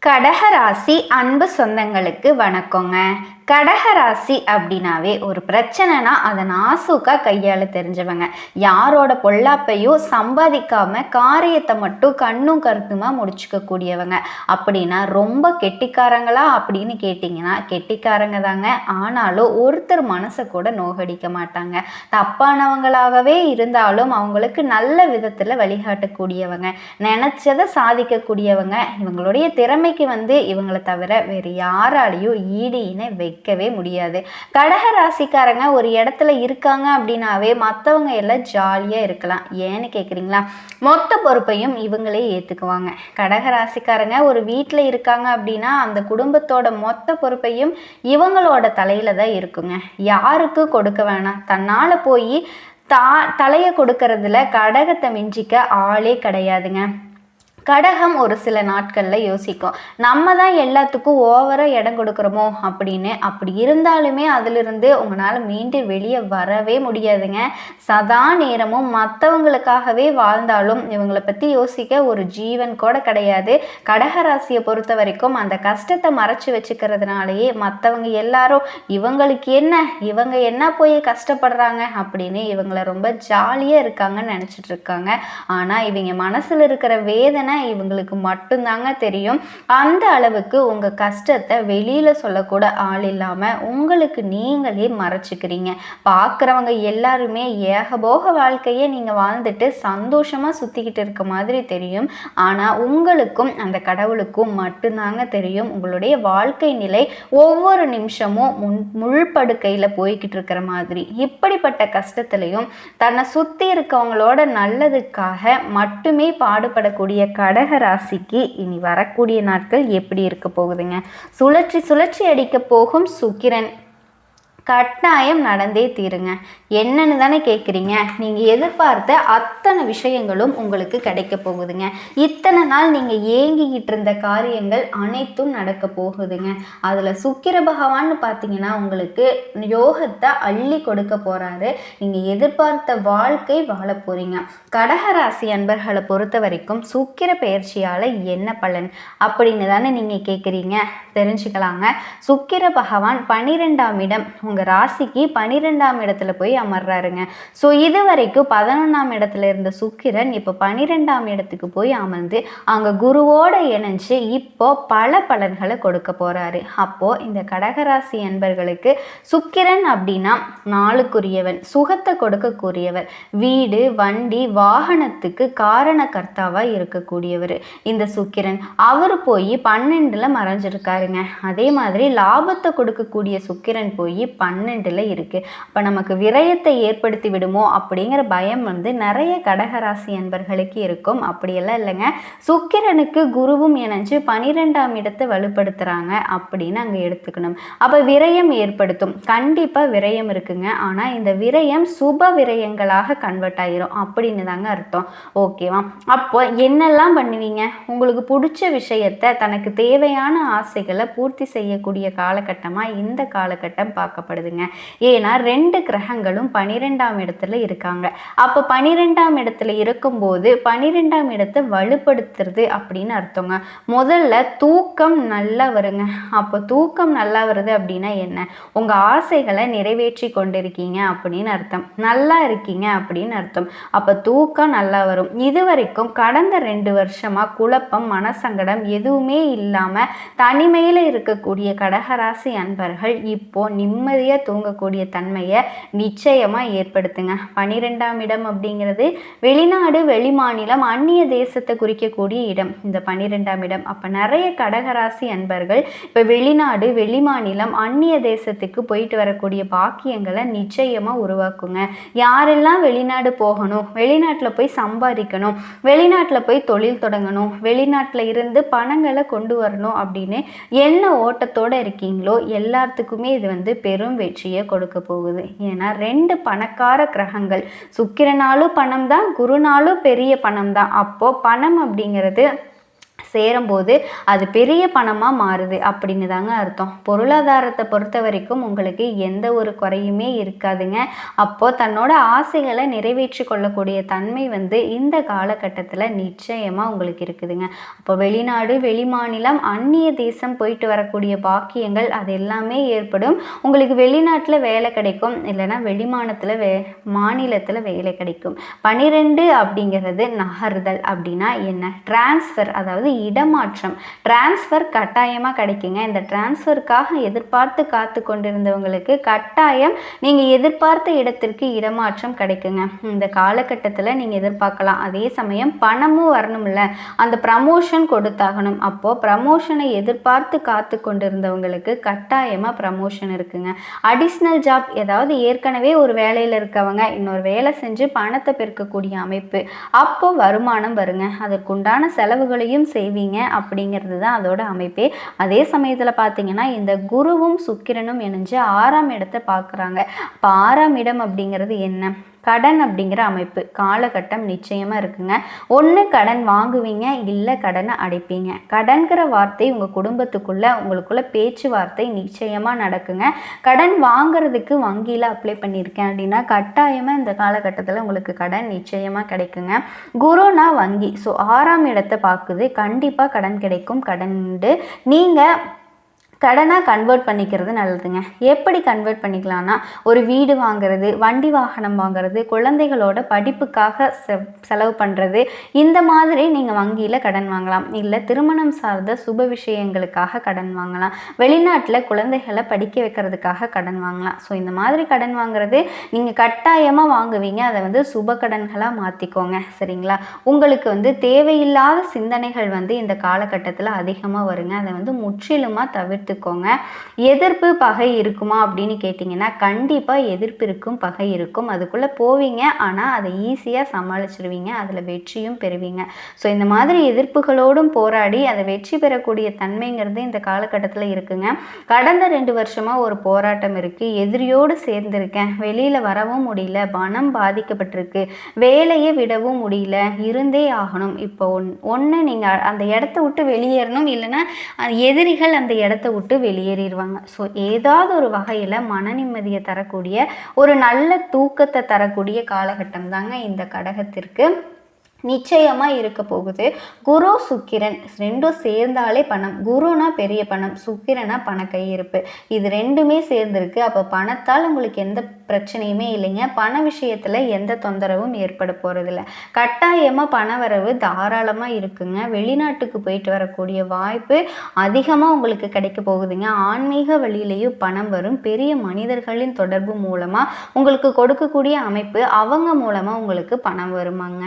கடகராசி அன்பு சொந்தங்களுக்கு வணக்கங்க. கடகராசி அப்படின்னாவே ஒரு பிரச்சனைனா அதை நாசூக்கா கையாள தெரிஞ்சவங்க. யாரோட பொல்லாப்பையும் சம்பாதிக்காம காரியத்தை மட்டும் கண்ணும் கருத்துமா முடிச்சுக்க கூடியவங்க. அப்படின்னா ரொம்ப கெட்டிக்காரங்களா அப்படின்னு கேட்டிங்கன்னா கெட்டிக்காரங்க தாங்க. ஆனாலும் ஒருத்தர் மனசை கூட நோகடிக்க மாட்டாங்க. தப்பானவங்களாகவே இருந்தாலும் அவங்களுக்கு நல்ல விதத்தில் வழிகாட்டக்கூடியவங்க, நினைச்சதை சாதிக்கக்கூடியவங்க. இவங்களுடைய திறமைக்கு இவங்களை தவிர வேறு யாராலையும் ஈடு இணை வைக்கவே முடியாது. கடகராசிக்காரங்க ஒரு இடத்துல இருக்காங்க அப்படின்னாவே மற்றவங்க எல்லாம் ஜாலியாக இருக்கலாம். ஏன்னு கேட்குறீங்களா? மொத்த பொறுப்பையும் இவங்களே ஏற்றுக்குவாங்க. கடகராசிக்காரங்க ஒரு வீட்டில் இருக்காங்க அப்படின்னா அந்த குடும்பத்தோட மொத்த பொறுப்பையும் இவங்களோட தலையில தான் இருக்குங்க. யாருக்கு கொடுக்க வேணாம். தன்னால் போய் தலையை கொடுக்கறதுல கடகத்தை மிஞ்சிக்க ஆளே கிடையாதுங்க. கடகம் ஒரு சில நாட்களில் யோசிக்கும், நம்ம தான் எல்லாத்துக்கும் ஓவராக இடம் கொடுக்குறோமோ அப்படின்னு. அப்படி இருந்தாலுமே அதிலிருந்து உங்களால் மீண்டு வெளியே வரவே முடியாதுங்க. சதா நேரமும் மற்றவங்களுக்காகவே வாழ்ந்தாலும் இவங்களை பற்றி யோசிக்க ஒரு ஜீவன் கூட கிடையாது. கடகராசியை பொறுத்த வரைக்கும் அந்த கஷ்டத்தை மறைச்சி வச்சுக்கிறதுனாலேயே மற்றவங்க எல்லாரும் இவங்களுக்கு என்ன, இவங்க என்ன போய் கஷ்டப்படுறாங்க அப்படின்னு இவங்களை ரொம்ப ஜாலியாக இருக்காங்கன்னு நினச்சிட்டு இருக்காங்க. ஆனால் இவங்க மனசில் இருக்கிற வேதனை இவங்களுக்கு மட்டும்தாங்க தெரியும். அந்த அளவுக்கு உங்க கஷ்டத்தை வெளியில சொல்லக்கூட ஆள் இல்லாம உங்களுக்கு நீங்களே மறைச்சுக்கிறீங்க. பார்க்குறவங்க எல்லாருமே ஏகபோக வாழ்க்கையை நீங்க வாழ்ந்துட்டு சந்தோஷமா சுத்திக்கிட்டு இருக்க மாதிரி தெரியும். ஆனா உங்களுக்கும் அந்த கடவுளுக்கும் மட்டும்தாங்க தெரியும் உங்களுடைய வாழ்க்கை நிலை ஒவ்வொரு நிமிஷமும் முள்படுக்கையில போய்கிட்டு இருக்கிற மாதிரி. இப்படிப்பட்ட கஷ்டத்திலையும் தன்னை சுத்தி இருக்கவங்களோட நல்லதுக்காக மட்டுமே பாடுபடக்கூடிய கடகராசிக்கு இனி வரக்கூடிய நாட்கள் எப்படி இருக்க போகுதுங்க? சுழற்சி அடிக்க போகும் சுக்கிரன் கட்டாயம் நடந்தே தீருங்க. என்னன்னு தானே கேட்குறீங்க? நீங்கள் எதிர்பார்த்த அத்தனை விஷயங்களும் உங்களுக்கு கிடைக்க போகுதுங்க. இத்தனை நாள் நீங்கள் ஏங்கிக்கிட்டு இருந்த காரியங்கள் அனைத்தும் நடக்க போகுதுங்க. அதில் சுக்கிர பகவான்னு பார்த்தீங்கன்னா உங்களுக்கு யோகத்தை அள்ளி கொடுக்க போகிறாரு. நீங்கள் எதிர்பார்த்த வாழ்க்கை வாழ போகிறீங்க. கடகராசி அன்பர்களை பொறுத்த வரைக்கும் சுக்கிர பெயர்ச்சியால் என்ன பலன் அப்படின்னு தானே நீங்கள் கேட்குறீங்க. தெரிஞ்சுக்கலாங்க. சுக்கிர பகவான் 12ஆம் இடம் உங்கள் ராசிக்கு 12ஆம் இடத்துல போய் அமர்றாருங்க. ஸோ இது வரைக்கும் 11ஆம் இடத்துல இருந்த சுக்கிரன் இப்போ 12ஆம் இடத்துக்கு போய் அமர்ந்து அங்கே குருவோட இணைஞ்சு இப்போ பல பலன்களை கொடுக்க போறாரு. அப்போ இந்த கடகராசி என்பர்களுக்கு சுக்கிரன் அப்படின்னா நாளுக்குரியவன், சுகத்தை கொடுக்கக்கூடியவர், வீடு வண்டி வாகனத்துக்கு காரணக்கர்த்தாவா இருக்கக்கூடியவர் இந்த சுக்கிரன். அவர் போய் 12ல் மறைஞ்சிருக்காருங்க. அதே மாதிரி லாபத்தை கொடுக்கக்கூடிய சுக்கிரன் போய் 12ல் இருக்கு. அப்போ நமக்கு விரயத்தை ஏற்படுத்தி விடுமோ அப்படிங்கிற பயம் நிறைய கடகராசி அன்பர்களுக்கு இருக்கும். அப்படியெல்லாம் இல்லைங்க. சுக்கிரனுக்கு குருவும் இணைஞ்சு 12ஆம் இடத்தை வலுப்படுத்துறாங்க அப்படின்னு அங்கே எடுத்துக்கணும். அப்போ விரயம் ஏற்படுத்தும், கண்டிப்பாக விரயம் இருக்குங்க. ஆனால் இந்த விரயம் சுப விரயங்களாக கன்வெர்ட் ஆயிரும் அப்படின்னு தாங்க அர்த்தம். ஓகேவா? அப்போ என்னெல்லாம் பண்ணுவீங்க? உங்களுக்கு பிடிச்ச விஷயத்தை, தனக்கு தேவையான ஆசைகளை பூர்த்தி செய்யக்கூடிய காலகட்டமாக இந்த காலகட்டம் பார்க்கப்படுதுங்க. ஏன்னா 2 கிரகங்களும் 12ஆம் இடத்துல இருக்காங்க. அப்போ 12ஆம் இடத்துல இருக்கும்போது 12ஆம் இடத்தை வலுப்படுத்துறது அப்படின்னு அர்த்தங்க. முதல்ல தூக்கம் நல்லா வருங்க. அப்போ தூக்கம் நல்லா வருது அப்படின்னா என்ன? உங்க ஆசைகளை நிறைவேற்றி கொண்டிருக்கீங்க அப்படின்னு அர்த்தம். நல்லா இருக்கீங்க அப்படின்னு அர்த்தம். அப்போ தூக்கம் நல்லா வரும். இது வரைக்கும் கடந்த 2 வருஷமா குழப்பம், மனசங்கடம் எதுவுமே இல்லாம தனிமையில இருக்கக்கூடிய கடகராசி அன்பர்கள் இப்போ நிம்மதியாக தூங்கக்கூடிய தன்மையை நிச்சயமாக ஏற்படுத்துங்க. 12ஆம் இடம் அப்படிங்கிறது வெளிநாடு, வெளிமாநிலம், அந்நிய தேசத்தை குறிக்கக்கூடிய இடம் இந்த 12ஆம் இடம். அப்போ நிறைய கடகராசி அன்பர்கள் இப்போ வெளிநாடு, வெளிமாநிலம், அந்நிய தேசத்துக்கு போயிட்டு வரக்கூடிய பாக்கியங்களை நிச்சயமாக உருவாக்குங்க. யாரெல்லாம் வெளிநாடு போகணும், வெளிநாட்டில் போய் சம்பாதிக்கணும், வெளிநாட்டில் போய் தொழில் தொடங்கணும், வெளிநாட்டில் இருந்து பணங்களை கொண்டு வரணும் அப்படின்னு என்ன ஓட்டத்தோடு இருக்கீங்களோ எல்லாத்துக்குமே இது பெரும் வெற்றியை கொடுக்க போகுது. ஏன்னா 2 பணக்கார கிரகங்கள், சுக்கிரனாலும் பணம் தான், குருனாலும் பெரிய பணம் தான். அப்போ பணம் அப்படிங்கிறது சேரும்போது அது பெரிய பணமாக மாறுது அப்படின்னு தாங்க அர்த்தம். பொருளாதாரத்தை பொறுத்த வரைக்கும் உங்களுக்கு எந்த ஒரு குறையுமே இருக்காதுங்க. அப்போது தன்னோட ஆசைகளை நிறைவேற்றி கொள்ளக்கூடிய தன்மை இந்த காலகட்டத்தில் நிச்சயமாக உங்களுக்கு இருக்குதுங்க. அப்போ வெளிநாடு, வெளிமாநிலம், அந்நிய தேசம் போயிட்டு வரக்கூடிய பாக்கியங்கள் அது எல்லாமே ஏற்படும். உங்களுக்கு வெளிநாட்டில் வேலை கிடைக்கும், இல்லைன்னா மாநிலத்தில் வேலை கிடைக்கும். 12 அப்படிங்கிறது நகர்தல். அப்படின்னா என்ன? டிரான்ஸ்ஃபர், அதாவது இடமாற்றம். டிரான்ஸ்ஃபர் கட்டாயமாக கிடைக்குங்க. இந்த டிரான்ஸ்ஃபருக்காக எதிர்பார்த்து காத்து கொண்டிருந்தவங்களுக்கு கட்டாயம் நீங்கள் எதிர்பார்த்த இடத்திற்கு இடமாற்றம் கிடைக்குங்க. இந்த காலகட்டத்தில் நீங்கள் எதிர்பார்க்கலாம். அதே சமயம் பணமும் வரணும்ல, அந்த ப்ரமோஷன் கொடுத்தாகணும். அப்போது ப்ரமோஷனை எதிர்பார்த்து காத்து கொண்டிருந்தவங்களுக்கு கட்டாயமாக ப்ரமோஷன் இருக்குங்க. அடிஷ்னல் ஜாப், ஏதாவது ஏற்கனவே ஒரு வேலையில் இருக்கவங்க இன்னொரு வேலை செஞ்சு பணத்தை பெருக்கக்கூடிய அமைப்பு, அப்போ வருமானம் வருங்க. அதற்குண்டான செலவுகளையும் செய்வீங்க அப்படிங்கிறது தான் அதோட அமைப்பே. அதே சமயத்தில் பார்த்தீங்கன்னா இந்த குருவும் சுக்கிரனும் இணைஞ்சு 6ஆம் இடத்தை பார்க்குறாங்க. அப்போ 6ஆம் இடம் அப்படிங்கிறது என்ன? கடன் அப்படிங்கிற அமைப்பு. காலகட்டம் நிச்சயமாக இருக்குங்க. ஒன்று கடன் வாங்குவீங்க, இல்லை கடனை அடைப்பீங்க. கடன்கிற வார்த்தை உங்கள் குடும்பத்துக்குள்ளே உங்களுக்குள்ள பேச்சுவார்த்தை நிச்சயமாக நடக்குங்க. கடன் வாங்குறதுக்கு வங்கியில் அப்ளை பண்ணியிருக்கேன் அப்படின்னா கட்டாயமாக இந்த காலகட்டத்தில் உங்களுக்கு கடன் நிச்சயமாக கிடைக்குங்க. குருனா வங்கி, ஸோ 6ஆம் இடத்தை பார்க்குது. கண்டிப்பாக கடன் கிடைக்கும். கடன் உண்டு. நீங்கள் கடனாக கன்வெர்ட் பண்ணிக்கிறது நல்லதுங்க. எப்படி கன்வெர்ட் பண்ணிக்கலாம்னா, ஒரு வீடு வாங்குறது, வண்டி வாகனம் வாங்குறது, குழந்தைகளோட படிப்புக்காக செலவு பண்ணுறது, இந்த மாதிரி நீங்கள் வங்கியில் கடன் வாங்கலாம். இல்லை திருமணம் சார்ந்த சுப விஷயங்களுக்காக கடன் வாங்கலாம். வெளிநாட்டில் குழந்தைகளை படிக்க வைக்கிறதுக்காக கடன் வாங்கலாம். ஸோ இந்த மாதிரி கடன் வாங்குறது நீங்கள் கட்டாயமாக வாங்குவீங்க. அதை சுப கடன்களாக மாற்றிக்கோங்க. சரிங்களா? உங்களுக்கு தேவையில்லாத சிந்தனைகள் இந்த காலகட்டத்தில் அதிகமாக வருங்க. அதை முற்றிலுமாக தவிர்த்துக்கோங்க. எதிர்ப்பு, பகை இருக்குமா அப்படின்னு கேட்டிங்கன்னா கண்டிப்பாக எதிர்ப்பு இருக்கும், பகை இருக்கும். அதுக்குள்ளே போவீங்க, ஆனால் அதை ஈஸியாக சமாளிச்சிருவீங்க. அதில் வெற்றியும் பெறுவீங்க. ஸோ இந்த மாதிரி எதிர்ப்புகளோடும் போராடி அதை வெற்றி பெறக்கூடிய தன்மைங்கிறது இந்த காலகட்டத்தில் இருக்குங்க. கடந்த 2 வருஷமாக ஒரு போராட்டம் இருக்குது. எதிரியோடு சேர்ந்துருக்கேன், வெளியில் வரவும் முடியல, பணம் பாதிக்கப்பட்டிருக்கு, வேலையை விடவும் முடியல, இருந்தே ஆகணும். இப்போ ஒன்று நீங்கள் அந்த இடத்த விட்டு வெளியேறணும், இல்லைன்னா எதிரிகள் அந்த இடத்த விட்டு வெளியேறிடுவாங்க. ஸோ ஏதாவது ஒரு வகையில் மன நிம்மதியை தரக்கூடிய, ஒரு நல்ல தூக்கத்தை தரக்கூடிய காலகட்டம் தாங்க இந்த கடகத்திற்கு நிச்சயமாக இருக்க போகுது. குரு சுக்கிரன் ரெண்டும் சேர்ந்தாலே பணம். குருனா பெரிய பணம், சுக்கிரனா பண கையிருப்பு. இது ரெண்டுமே சேர்ந்துருக்கு. அப்போ பணத்தால் உங்களுக்கு எந்த பிரச்சனையுமே இல்லைங்க. பண விஷயத்தில் எந்த தொந்தரவும் ஏற்பட போகிறதில்ல. கட்டாயமாக பண வரவு தாராளமாக இருக்குங்க. வெளிநாட்டுக்கு போயிட்டு வரக்கூடிய வாய்ப்பு அதிகமாக உங்களுக்கு கிடைக்க போகுதுங்க. ஆன்மீக வழியிலையும் பணம் வரும். பெரிய மனிதர்களின் தொடர்பு மூலமாக உங்களுக்கு கொடுக்கக்கூடிய அமைப்பு, அவங்க மூலமாக உங்களுக்கு பணம் வருமாங்க.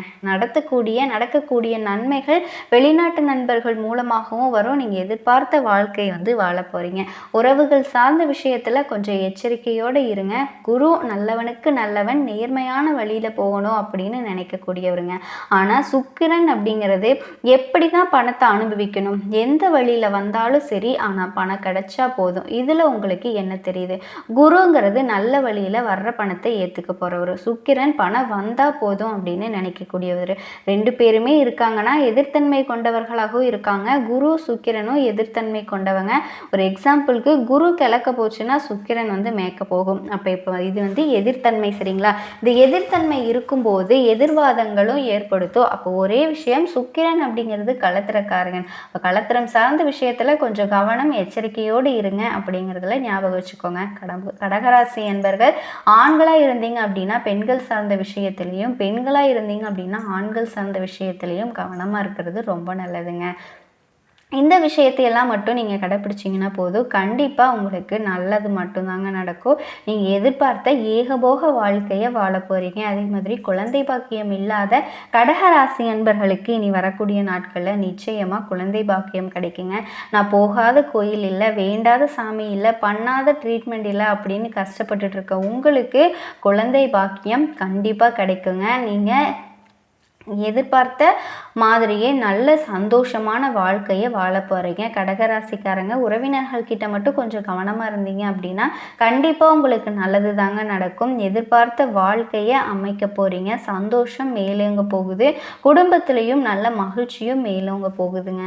நடக்கக்கூடிய நன்மைகள் வெளிநாட்டு நண்பர்கள் மூலமாகவும் வரும். நீங்கள் எதிர்பார்த்த வாழ்க்கை வாழ போகிறீங்க. உறவுகள் சார்ந்த விஷயத்தில் கொஞ்சம் எச்சரிக்கையோடு இருங்க. குரு நல்லவனுக்கு நல்லவன், நேர்மையான வழியில் போகணும் அப்படின்னு நினைக்கக்கூடியவருங்க. ஆனால் சுக்கிரன் அப்படிங்கிறது எப்படி தான் பணத்தை அனுபவிக்கணும், எந்த வழியில் வந்தாலும் சரி, ஆனால் பணம் கிடைச்சா போதும். இதில் உங்களுக்கு என்ன தெரியுது? குருங்கிறது நல்ல வழியில் வர்ற பணத்தை ஏற்றுக்க போகிறவர். சுக்கிரன் பணம் வந்தால் போதும் அப்படின்னு நினைக்கக்கூடியவர். 2 பேருமே இருக்காங்கன்னா எதிர்த்தன்மை கொண்டவர்களாகவும் இருக்காங்க. குரு சுக்கிரனும் எதிர்த்தன்மை கொண்டவங்க. ஒரு எக்ஸாம்பிளுக்கு குரு கிழக்க போச்சுன்னா சுக்கிரன் மேற்க போகும். அப்போ இப்போ இது எதிர்த்தன்மை. சரிங்களா? இந்த எதிர்த்தன்மை இருக்கும்போது எதிர்வாதங்களும் ஏற்படுத்தும். அப்போ ஒரே விஷயம், சுக்கிரன் அப்படிங்கிறது களத்திரக்காரகன். இப்போ களத்திரம் சார்ந்த விஷயத்தில் கொஞ்சம் கவனம், எச்சரிக்கையோடு இருங்க அப்படிங்கிறதுல ஞாபகம் வச்சுக்கோங்க. கடகராசி என்பர்கள் ஆண்களாக இருந்தீங்க அப்படின்னா பெண்கள் சார்ந்த விஷயத்திலையும், பெண்களாக இருந்தீங்க அப்படின்னா ஆண்கள் சார்ந்த விஷயத்திலையும் கவனமாக இருக்கிறது ரொம்ப நல்லதுங்க. இந்த விஷயத்தையெல்லாம் மட்டும் நீங்கள் கடைப்பிடிச்சிங்கன்னா போதும், கண்டிப்பாக உங்களுக்கு நல்லது மட்டும்தாங்க நடக்கும். நீங்கள் எதிர்பார்த்த ஏகபோக வாழ்க்கையை வாழ போகிறீங்க. அதே மாதிரி குழந்தை பாக்கியம் இல்லாத கடகராசி அன்பர்களுக்கு இனி வரக்கூடிய நாட்களில் நிச்சயமாக குழந்தை பாக்கியம் கிடைக்குங்க. நான் போகாத கோயில் இல்லை, வேண்டாத சாமி இல்லை, பண்ணாத ட்ரீட்மெண்ட் இல்லை அப்படின்னு கஷ்டப்பட்டுட்டு இருக்க உங்களுக்கு குழந்தை பாக்கியம் கண்டிப்பாக கிடைக்குங்க. நீங்கள் எதிர்பார்த்த மாதிரியே நல்ல சந்தோஷமான வாழ்க்கையை வாழ போகிறீங்க. கடகராசிக்காரங்க உறவினர்கள் கிட்ட மட்டும் கொஞ்சம் கவனமாக இருந்தீங்க அப்படின்னா கண்டிப்பாக உங்களுக்கு நல்லது தாங்க நடக்கும். எதிர்பார்த்த வாழ்க்கையை அமைக்க போகிறீங்க. சந்தோஷம் மேலோங்க போகுது. குடும்பத்திலையும் நல்ல மகிழ்ச்சியும் மேலோங்க போகுதுங்க.